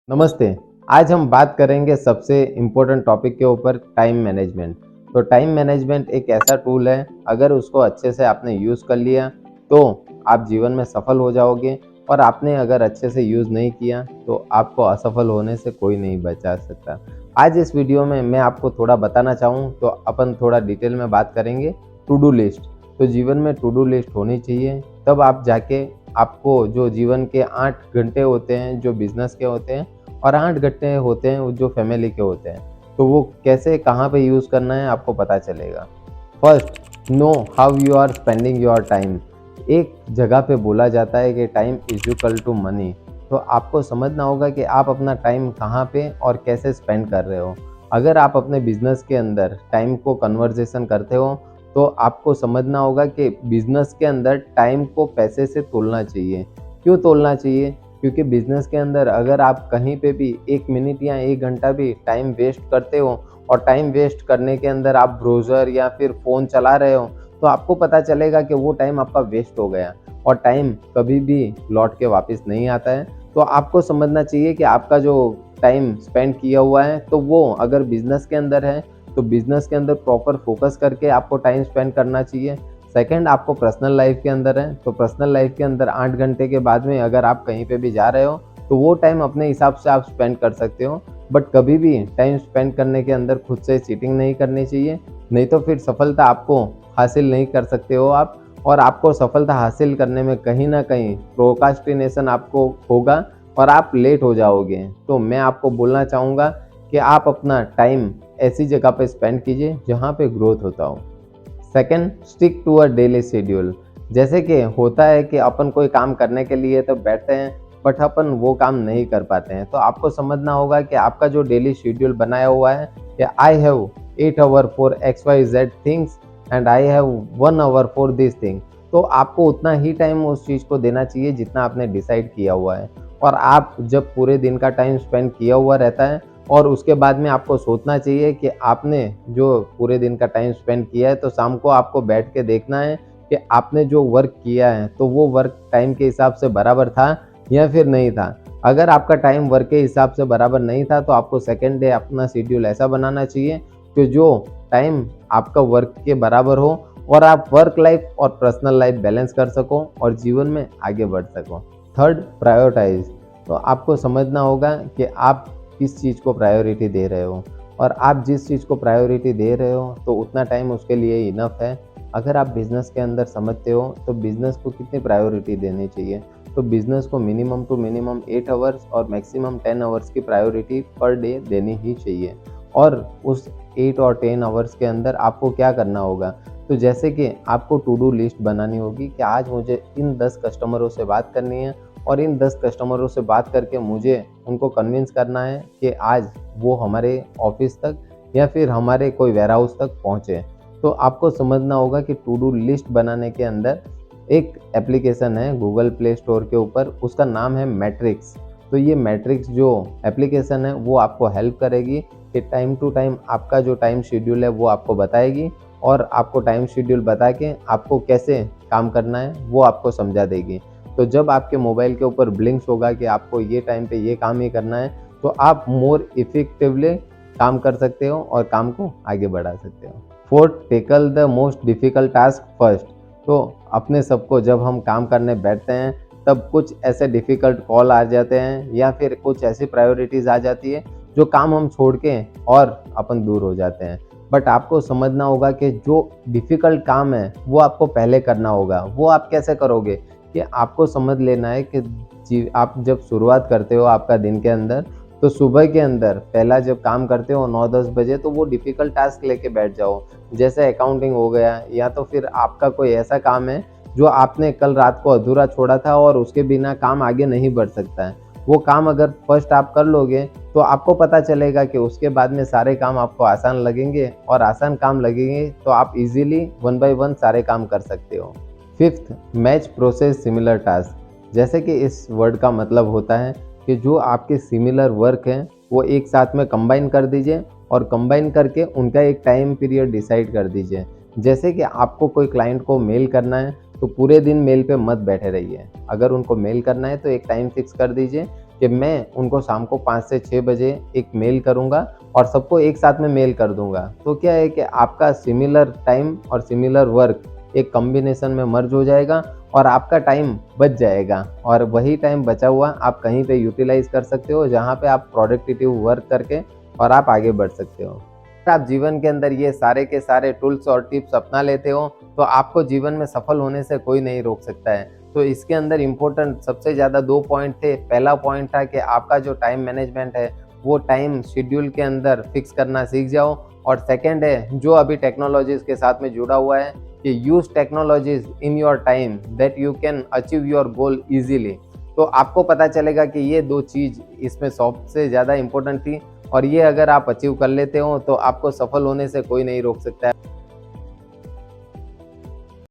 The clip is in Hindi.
नमस्ते। आज हम बात करेंगे सबसे इम्पोर्टेंट टॉपिक के ऊपर टाइम मैनेजमेंट। तो टाइम मैनेजमेंट एक ऐसा टूल है, अगर उसको अच्छे से आपने यूज़ कर लिया तो आप जीवन में सफल हो जाओगे, और आपने अगर अच्छे से यूज़ नहीं किया तो आपको असफल होने से कोई नहीं बचा सकता। आज इस वीडियो में मैं आपको थोड़ा बताना चाहूँ तो अपन थोड़ा डिटेल में बात करेंगे टू डू लिस्ट। तो जीवन में टू डू लिस्ट होनी चाहिए, तब आप जाके आपको जो जीवन के 8 घंटे होते हैं जो बिज़नेस के होते हैं, और 8 घंटे होते हैं वो जो फैमिली के होते हैं, तो वो कैसे कहाँ पे यूज़ करना है आपको पता चलेगा। First, know how you are spending your time. एक जगह पे बोला जाता है कि time is equal to money. तो आपको समझना होगा कि आप अपना टाइम कहाँ पे और कैसे स्पेंड कर रहे हो। अगर आप अपने बिजनेस के अंदर टाइम को कन्वर्जेशन करते हो तो आपको समझना होगा कि बिजनेस के अंदर टाइम को पैसे से तोलना चाहिए। क्यों तोलना चाहिए? क्योंकि बिजनेस के अंदर अगर आप कहीं पे भी 1 मिनट या 1 घंटा भी टाइम वेस्ट करते हो, और टाइम वेस्ट करने के अंदर आप ब्राउज़र या फिर फ़ोन चला रहे हो, तो आपको पता चलेगा कि वो टाइम आपका वेस्ट हो गया, और टाइम कभी भी लौट के वापस नहीं आता है। तो आपको समझना चाहिए कि आपका जो टाइम स्पेंड किया हुआ है, तो वो अगर बिज़नेस के अंदर है, तो बिज़नेस के अंदर प्रॉपर फ़ोकस करके आपको टाइम स्पेंड करना चाहिए। सेकंड, आपको पर्सनल लाइफ़ के अंदर है, तो पर्सनल लाइफ़ के अंदर 8 घंटे के बाद में अगर आप कहीं पे भी जा रहे हो, तो वो टाइम अपने हिसाब से आप स्पेंड कर सकते हो। बट कभी भी टाइम स्पेंड करने के अंदर खुद से चीटिंग नहीं करनी चाहिए, नहीं तो फिर सफलता आपको हासिल नहीं कर सकते हो आप, और आपको सफलता हासिल करने में कहीं न कहीं प्रोक्रास्टिनेशन आपको होगा और आप लेट हो जाओगे। तो मैं आपको बोलना चाहूँगा कि आप अपना टाइम ऐसी जगह पे स्पेंड कीजिए जहाँ पे ग्रोथ होता हो। Second, stick to a daily schedule. जैसे कि होता है कि अपन कोई काम करने के लिए तो बैठते हैं, बट अपन वो काम नहीं कर पाते हैं। तो आपको समझना होगा कि आपका जो डेली शेड्यूल बनाया हुआ है कि I have 8 hour for X Y Z things and I have 1 hour for this thing. तो आपको उतना ही टाइम उस चीज़ को देना चाहिए जितना आपने डिसाइड किया हुआ है। और आप जब पूरे दिन का टाइम स्पेंड किया हुआ रहता है, और उसके बाद में आपको सोचना चाहिए कि आपने जो पूरे दिन का टाइम स्पेंड किया है, तो शाम को आपको बैठ के देखना है कि आपने जो वर्क किया है तो वो वर्क टाइम के हिसाब से बराबर था या फिर नहीं था। अगर आपका टाइम वर्क के हिसाब से बराबर नहीं था, तो आपको सेकंड डे अपना शेड्यूल ऐसा बनाना चाहिए कि जो टाइम आपका वर्क के बराबर हो, और आप वर्क लाइफ और पर्सनल लाइफ बैलेंस कर सको और जीवन में आगे बढ़ सको। Third, prioritise. तो आपको समझना होगा कि आप किस चीज़ को प्रायोरिटी दे रहे हो, और आप जिस चीज़ को प्रायोरिटी दे रहे हो तो उतना टाइम उसके लिए इनफ है। अगर आप बिज़नेस के अंदर समझते हो तो बिज़नेस को कितनी प्रायोरिटी देनी चाहिए, तो बिज़नेस को मिनिमम टू मिनिमम 8 आवर्स और मैक्सिमम 10 आवर्स की प्रायोरिटी पर डे देनी ही चाहिए। और उस 8 और 10 आवर्स के अंदर आपको क्या करना होगा, तो जैसे कि आपको टू डू लिस्ट बनानी होगी कि आज मुझे इन 10 कस्टमरों से बात करनी है, और इन 10 कस्टमरों से बात करके मुझे उनको कन्विंस करना है कि आज वो हमारे ऑफिस तक या फिर हमारे कोई वेयरहाउस तक पहुँचे। तो आपको समझना होगा कि टू डू लिस्ट बनाने के अंदर एक एप्लीकेशन है गूगल प्ले स्टोर के ऊपर, उसका नाम है मैट्रिक्स। तो ये मैट्रिक्स जो एप्लीकेशन है वो आपको हेल्प करेगी कि टाइम टू टाइम आपका जो टाइम शेड्यूल है वो आपको बताएगी, और आपको टाइम शेड्यूल बता के आपको कैसे काम करना है वो आपको समझा देगी। तो जब आपके मोबाइल के ऊपर ब्लिंक्स होगा कि आपको ये टाइम पे ये काम ही करना है, तो आप मोर इफेक्टिवली काम कर सकते हो और काम को आगे बढ़ा सकते हो। Fourth, tackle the most difficult task first. तो अपने सबको जब हम काम करने बैठते हैं, तब कुछ ऐसे डिफिकल्ट कॉल आ जाते हैं या फिर कुछ ऐसी प्रायोरिटीज़ आ जाती है जो काम हम छोड़ के और अपन दूर हो जाते हैं। बट आपको समझना होगा कि जो डिफ़िकल्ट काम है वो आपको पहले करना होगा। वो आप कैसे करोगे, कि आपको समझ लेना है कि आप जब शुरुआत करते हो आपका दिन के अंदर, तो सुबह के अंदर पहला जब काम करते हो 9-10 बजे, तो वो डिफ़िकल्ट टास्क लेके बैठ जाओ। जैसे अकाउंटिंग हो गया, या तो फिर आपका कोई ऐसा काम है जो आपने कल रात को अधूरा छोड़ा था और उसके बिना काम आगे नहीं बढ़ सकता है। वो काम अगर फर्स्ट आप कर लोगे, तो आपको पता चलेगा कि उसके बाद में सारे काम आपको आसान लगेंगे, और आसान काम लगेंगे तो आप इजीली वन बाय वन सारे काम कर सकते हो। Fifth, match process similar task. जैसे कि इस वर्ड का मतलब होता है कि जो आपके सिमिलर वर्क हैं वो एक साथ में कंबाइन कर दीजिए, और कंबाइन करके उनका एक टाइम पीरियड डिसाइड कर दीजिए। जैसे कि आपको कोई क्लाइंट को मेल करना है, तो पूरे दिन मेल पे मत बैठे रहिए। अगर उनको मेल करना है तो एक टाइम फिक्स कर दीजिए कि मैं उनको शाम को 5 से 6 बजे एक मेल करूँगा और सबको एक साथ में मेल कर दूँगा। तो क्या है कि आपका सिमिलर टाइम और सिमिलर वर्क एक कॉम्बिनेशन में मर्ज हो जाएगा और आपका टाइम बच जाएगा और वही टाइम बचा हुआ आप कहीं पे यूटिलाइज़ कर सकते हो, जहाँ पे आप प्रोडक्टिव वर्क करके और आप आगे बढ़ सकते हो। अगर आप जीवन के अंदर ये सारे के सारे टूल्स और टिप्स अपना लेते हो, तो आपको जीवन में सफल होने से कोई नहीं रोक सकता है। तो इसके अंदर इम्पोर्टेंट सबसे ज़्यादा 2 पॉइंट थे। पहला पॉइंट था कि आपका जो टाइम मैनेजमेंट है, वो टाइम शेड्यूल के अंदर फिक्स करना सीख जाओ और सेकंड है, जो अभी टेक्नोलॉजीज़ के साथ में जुड़ा हुआ है कि use technologies in your time that you can achieve your goal easily. तो आपको पता चलेगा कि ये 2 चीज़ इसमें सबसे ज़्यादा इम्पोर्टेंट थी और ये अगर आप अचीव कर लेते हो, तो आपको सफल होने से कोई नहीं रोक सकता है।